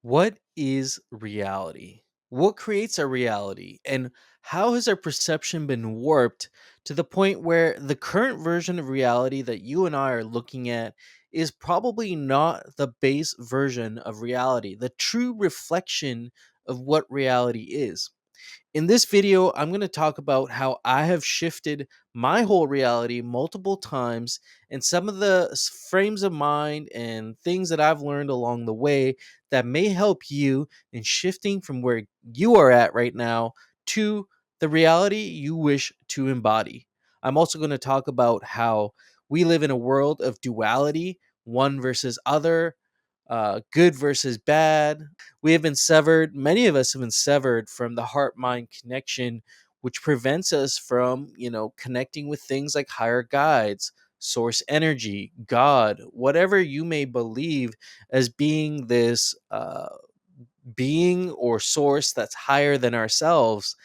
What is reality? What creates our reality? And how has our perception been warped to the point where the current version of reality that you and I are looking at is probably not the base version of reality, the true reflection of what reality is? In this video, I'm going to talk about how I have shifted my whole reality multiple times and some of the frames of mind and things that I've learned along the way that may help you in shifting from where you are at right now to the reality you wish to embody. I'm also going to talk about how we live in a world of duality, one versus other, good versus bad. We have been severed, many of us have been severed from the heart mind connection, which prevents us from, connecting with things like higher guides, source energy, God, whatever you may believe as being this being or source that's higher than ourselves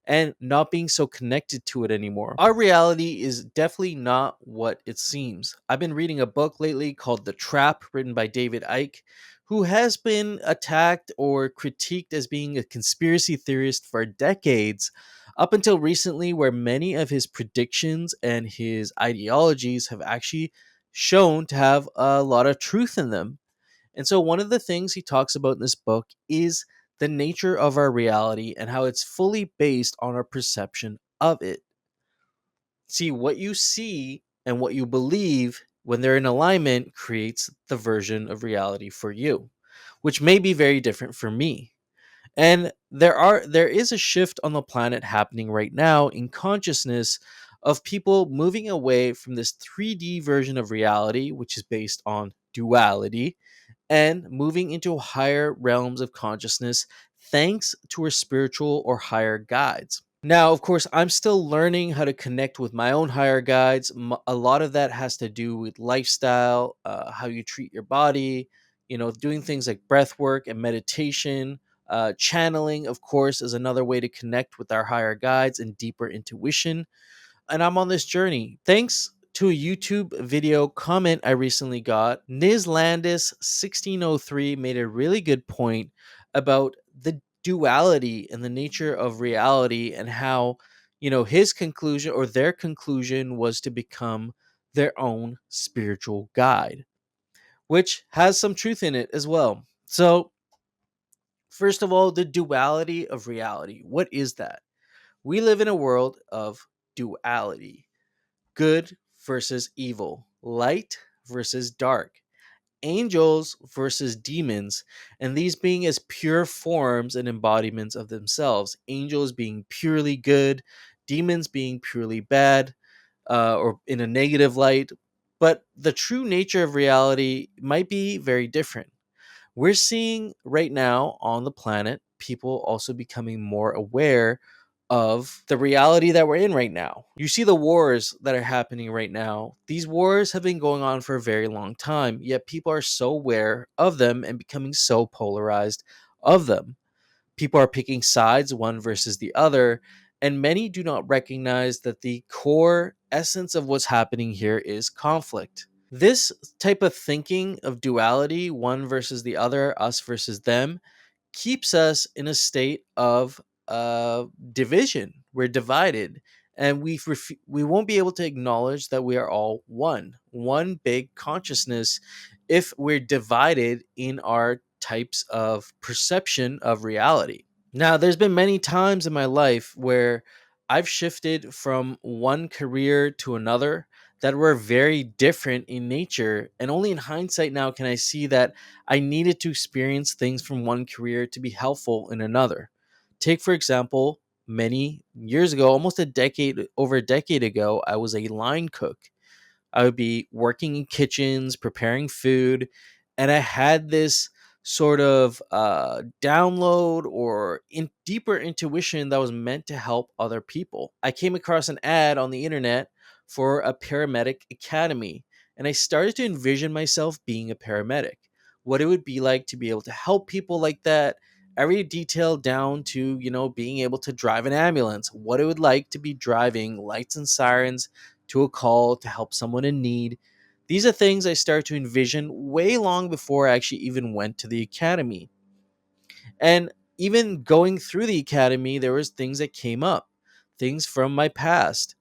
and not being so connected to it anymore. Our reality is definitely not what it seems. I've been reading a book lately called The Trap, written by David Icke, who has been attacked or critiqued as being a conspiracy theorist for decades, up until recently, where many of his predictions and his ideologies have actually shown to have a lot of truth in them. And so, one of the things he talks about in this book is the nature of our reality and how it's fully based on our perception of it. See, what you see and what you believe when they're in alignment creates the version of reality for you, which may be very different for me. And there is a shift on the planet happening right now in consciousness of people moving away from this 3D version of reality, which is based on duality, and moving into higher realms of consciousness thanks to our spiritual or higher guides. Now, of course, I'm still learning how to connect with my own higher guides. A lot of that has to do with lifestyle, how you treat your body, doing things like breath work and meditation. Channeling, of course, is another way to connect with our higher guides and deeper intuition. And I'm on this journey. Thanks to a YouTube video comment I recently got, Nizlandis1603 made a really good point about the duality and the nature of reality and how, his conclusion or their conclusion was to become their own spiritual guide, which has some truth in it as well. So, first of all, the duality of reality. What is that? We live in a world of duality, good versus evil, light versus dark, angels versus demons, and these being as pure forms and embodiments of themselves. Angels being purely good, demons being purely bad, or in a negative light. But the true nature of reality might be very different. We're seeing right now on the planet people also becoming more aware of the reality that we're in right now. You see the wars that are happening right now. These wars have been going on for a very long time, yet people are so aware of them and becoming so polarized of them. People are picking sides, one versus the other, and many do not recognize that the core essence of what's happening here is conflict. This type of thinking of duality, one versus the other, us versus them, keeps us in a state of division. We're divided, and we won't be able to acknowledge that we are all one big consciousness if we're divided in our types of perception of reality. Now, there's been many times in my life where I've shifted from one career to another that were very different in nature. And only in hindsight now can I see that I needed to experience things from one career to be helpful in another. Take, for example, many years ago, almost over a decade ago, I was a line cook. I would be working in kitchens, preparing food, and I had this sort of download or deeper intuition that was meant to help other people. I came across an ad on the internet for a paramedic academy, and I started to envision myself being a paramedic, what it would be like to be able to help people like that. Every detail down to, being able to drive an ambulance, what it would like to be driving lights and sirens to a call to help someone in need. These are things I started to envision way long before I actually even went to the academy. And even going through the academy, there was things that came up, things from my past,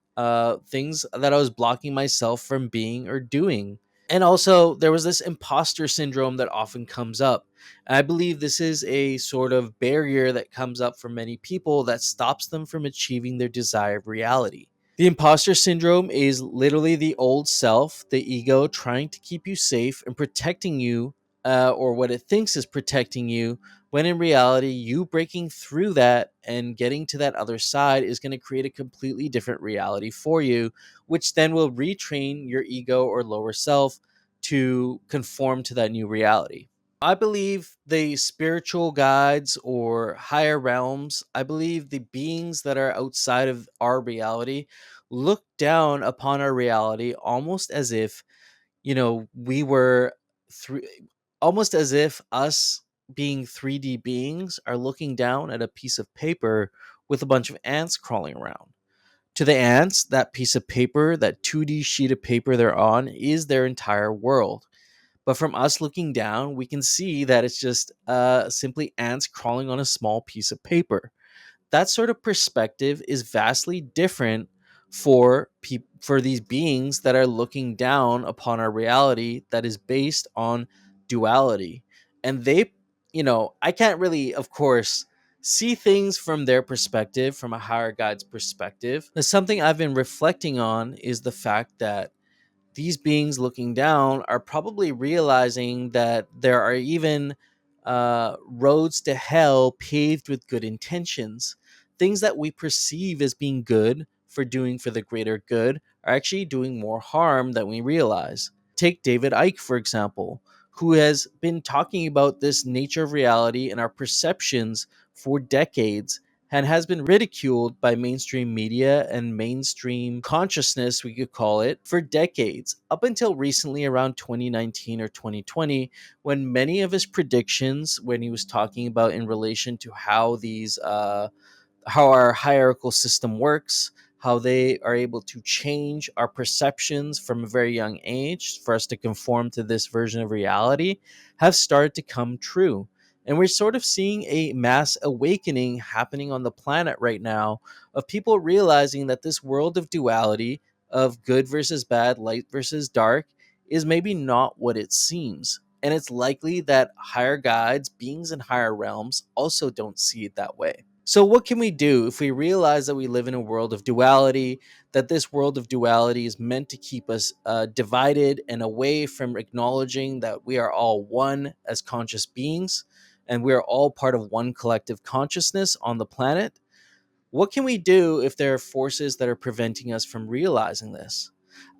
things that I was blocking myself from being or doing. And also, there was this imposter syndrome that often comes up. And I believe this is a sort of barrier that comes up for many people that stops them from achieving their desired reality. The imposter syndrome is literally the old self, the ego, trying to keep you safe and protecting you, or what it thinks is protecting you, when in reality, you breaking through that and getting to that other side is going to create a completely different reality for you, which then will retrain your ego or lower self to conform to that new reality. I believe the spiritual guides or higher realms, I believe the beings that are outside of our reality look down upon our reality almost as if, we were through almost as if us being 3D beings are looking down at a piece of paper with a bunch of ants crawling around. To the ants, that piece of paper, that 2D sheet of paper they're on, is their entire world. But from us looking down, we can see that it's just simply ants crawling on a small piece of paper. That sort of perspective is vastly different for these beings that are looking down upon our reality that is based on duality. And I can't really, of course, see things from their perspective, from a higher guide's perspective. Now, something I've been reflecting on is the fact that these beings looking down are probably realizing that there are even roads to hell paved with good intentions. Things that we perceive as being good for doing for the greater good are actually doing more harm than we realize. Take David Icke, for example, who has been talking about this nature of reality and our perceptions for decades and has been ridiculed by mainstream media and mainstream consciousness, we could call it, for decades, up until recently around 2019 or 2020, when many of his predictions, when he was talking about in relation to how our hierarchical system works, how they are able to change our perceptions from a very young age for us to conform to this version of reality, have started to come true. And we're sort of seeing a mass awakening happening on the planet right now of people realizing that this world of duality, of good versus bad, light versus dark, is maybe not what it seems. And it's likely that higher guides, beings in higher realms, also don't see it that way. So, what can we do if we realize that we live in a world of duality, that this world of duality is meant to keep us divided and away from acknowledging that we are all one as conscious beings and we are all part of one collective consciousness on the planet? What can we do if there are forces that are preventing us from realizing this?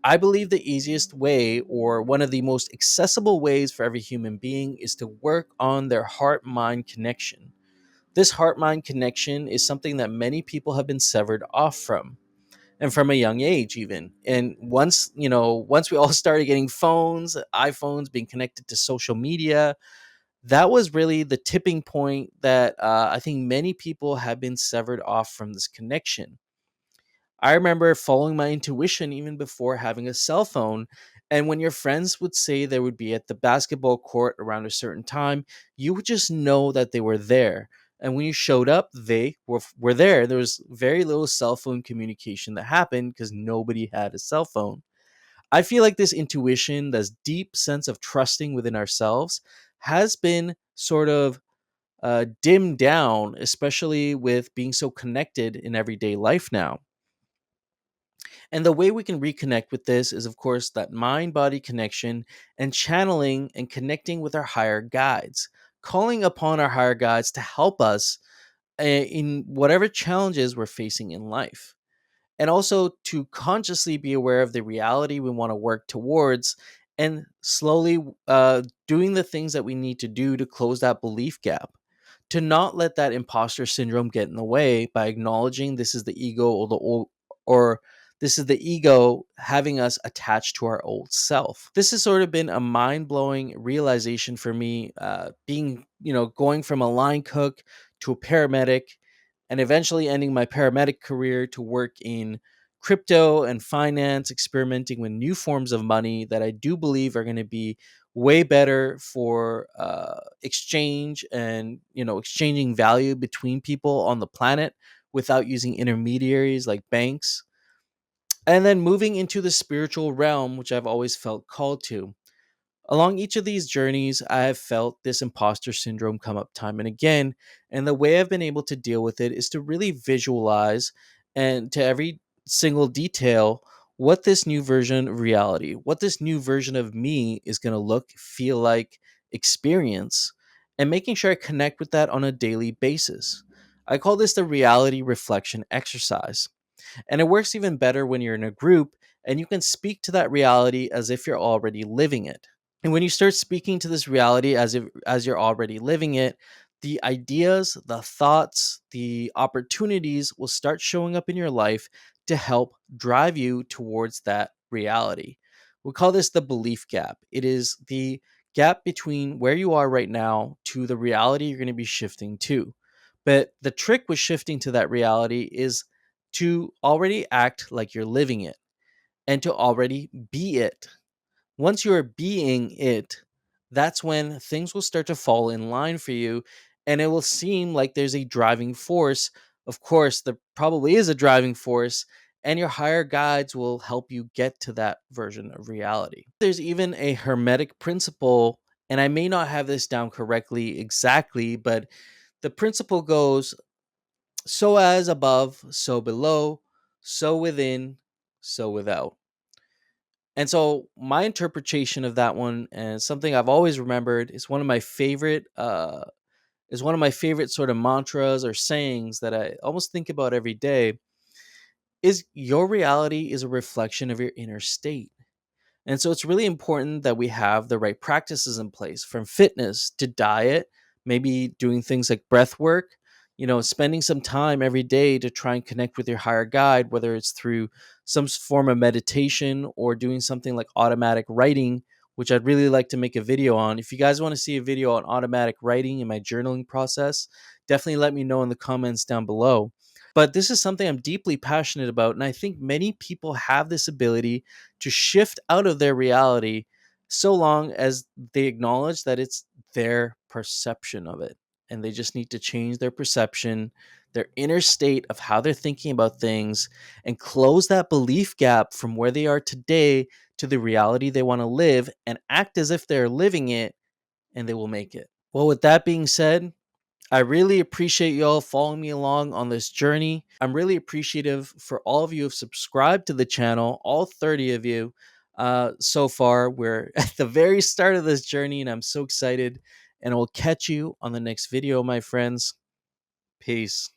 I believe the easiest way, or one of the most accessible ways for every human being, is to work on their heart mind connection. This heart mind connection is something that many people have been severed off from, and from a young age even. And once we all started getting phones, iPhones, being connected to social media, that was really the tipping point that I think many people have been severed off from this connection. I remember following my intuition even before having a cell phone. And when your friends would say they would be at the basketball court around a certain time, you would just know that they were there. And when you showed up, they were there. There was very little cell phone communication that happened because nobody had a cell phone. I feel like this intuition, this deep sense of trusting within ourselves, has been sort of dimmed down, especially with being so connected in everyday life now. And the way we can reconnect with this is, of course, that mind body connection and channeling and connecting with our higher guides, calling upon our higher guides to help us in whatever challenges we're facing in life. And also to consciously be aware of the reality we want to work towards and slowly doing the things that we need to do to close that belief gap, to not let that imposter syndrome get in the way by acknowledging this is the ego or this is the ego having us attached to our old self. This has sort of been a mind-blowing realization for me, being going from a line cook to a paramedic and eventually ending my paramedic career to work in crypto and finance, experimenting with new forms of money that I do believe are going to be way better for exchange and exchanging value between people on the planet without using intermediaries like banks. And then moving into the spiritual realm, which I've always felt called to. Along each of these journeys, I have felt this imposter syndrome come up time and again. And the way I've been able to deal with it is to really visualize and to every single detail what this new version of reality, what this new version of me is going to look, feel like, experience, and making sure I connect with that on a daily basis. I call this the reality reflection exercise. And it works even better when you're in a group and you can speak to that reality as if you're already living it. And when you start speaking to this reality as you're already living it, the ideas, the thoughts, the opportunities will start showing up in your life to help drive you towards that reality. We call this the belief gap. It is the gap between where you are right now to the reality you're going to be shifting to. But the trick with shifting to that reality is to already act like you're living it and to already be it. Once you're being it, that's when things will start to fall in line for you and it will seem like there's a driving force. Of course, there probably is a driving force, and your higher guides will help you get to that version of reality. There's even a hermetic principle, and I may not have this down correctly exactly, but the principle goes so as above, so below, so within, so without. And so my interpretation of that one, and something I've always remembered, is one of my favorite sort of mantras or sayings that I almost think about every day, is your reality is a reflection of your inner state. And so it's really important that we have the right practices in place, from fitness to diet, maybe doing things like breath work, spending some time every day to try and connect with your higher guide, whether it's through some form of meditation or doing something like automatic writing, which I'd really like to make a video on. If you guys want to see a video on automatic writing and my journaling process, definitely let me know in the comments down below. But this is something I'm deeply passionate about. And I think many people have this ability to shift out of their reality so long as they acknowledge that it's their perception of it. And they just need to change their perception, their inner state of how they're thinking about things, and close that belief gap from where they are today to the reality they want to live and act as if they're living it, and they will make it. Well, with that being said, I really appreciate y'all following me along on this journey. I'm really appreciative for all of you who have subscribed to the channel, all 30 of you. So far, we're at the very start of this journey, and I'm so excited. And I will catch you on the next video, my friends. Peace.